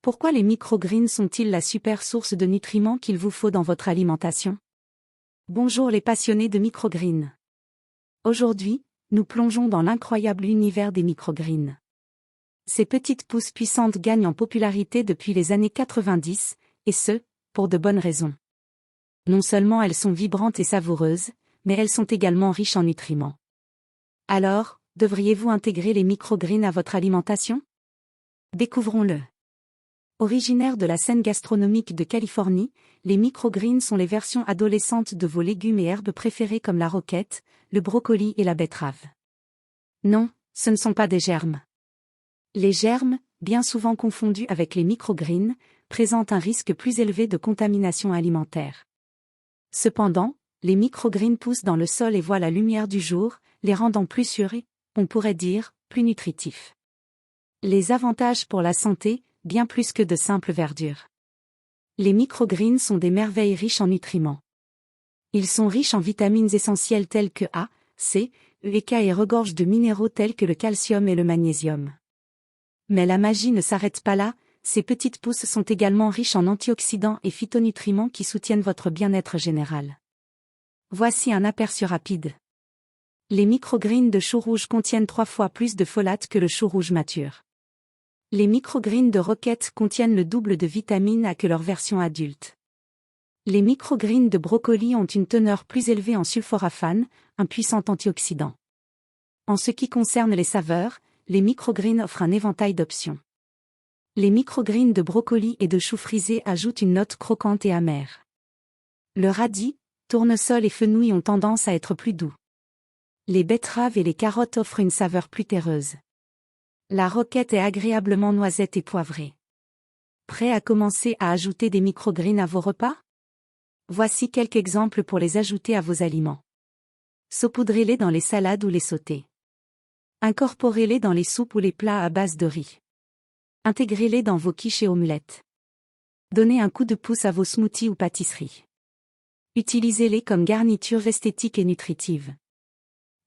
Pourquoi les microgreens sont-ils la super source de nutriments qu'il vous faut dans votre alimentation? Bonjour les passionnés de microgreens. Aujourd'hui, nous plongeons dans l'incroyable univers des microgreens. Ces petites pousses puissantes gagnent en popularité depuis les années 90, et ce, pour de bonnes raisons. Non seulement elles sont vibrantes et savoureuses, mais elles sont également riches en nutriments. Alors, devriez-vous intégrer les microgreens à votre alimentation? Découvrons-le. Originaires de la scène gastronomique de Californie, les microgreens sont les versions adolescentes de vos légumes et herbes préférés comme la roquette, le brocoli et la betterave. Non, ce ne sont pas des germes. Les germes, bien souvent confondus avec les microgreens, présentent un risque plus élevé de contamination alimentaire. Cependant, les microgreens poussent dans le sol et voient la lumière du jour, les rendant plus sûrs et, on pourrait dire, plus nutritifs. Les avantages pour la santé, bien plus que de simples verdures. Les microgreens sont des merveilles riches en nutriments. Ils sont riches en vitamines essentielles telles que A, C, E et K et regorgent de minéraux tels que le calcium et le magnésium. Mais la magie ne s'arrête pas là, ces petites pousses sont également riches en antioxydants et phytonutriments qui soutiennent votre bien-être général. Voici un aperçu rapide. Les microgreens de chou rouge contiennent 3 fois plus de folate que le chou rouge mature. Les microgreens de roquette contiennent le double de vitamine A que leur version adulte. Les microgreens de brocoli ont une teneur plus élevée en sulforaphane, un puissant antioxydant. En ce qui concerne les saveurs, les microgreens offrent un éventail d'options. Les microgreens de brocoli et de chou frisé ajoutent une note croquante et amère. Le radis, tournesol et fenouil ont tendance à être plus doux. Les betteraves et les carottes offrent une saveur plus terreuse. La roquette est agréablement noisette et poivrée. Prêt à commencer à ajouter des microgreens à vos repas? Voici quelques exemples pour les ajouter à vos aliments. Saupoudrez-les dans les salades ou les sautés. Incorporez-les dans les soupes ou les plats à base de riz. Intégrez-les dans vos quiches et omelettes. Donnez un coup de pouce à vos smoothies ou pâtisseries. Utilisez-les comme garniture esthétique et nutritive.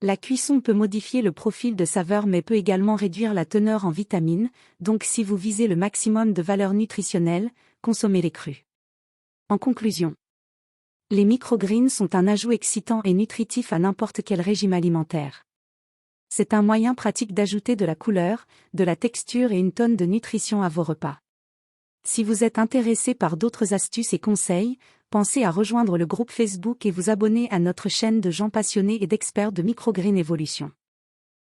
La cuisson peut modifier le profil de saveur mais peut également réduire la teneur en vitamines, donc si vous visez le maximum de valeur nutritionnelle, consommez-les crus. En conclusion, les microgreens sont un ajout excitant et nutritif à n'importe quel régime alimentaire. C'est un moyen pratique d'ajouter de la couleur, de la texture et une tonne de nutrition à vos repas. Si vous êtes intéressé par d'autres astuces et conseils, pensez à rejoindre le groupe Facebook et vous abonner à notre chaîne de gens passionnés et d'experts de microgreens évolution.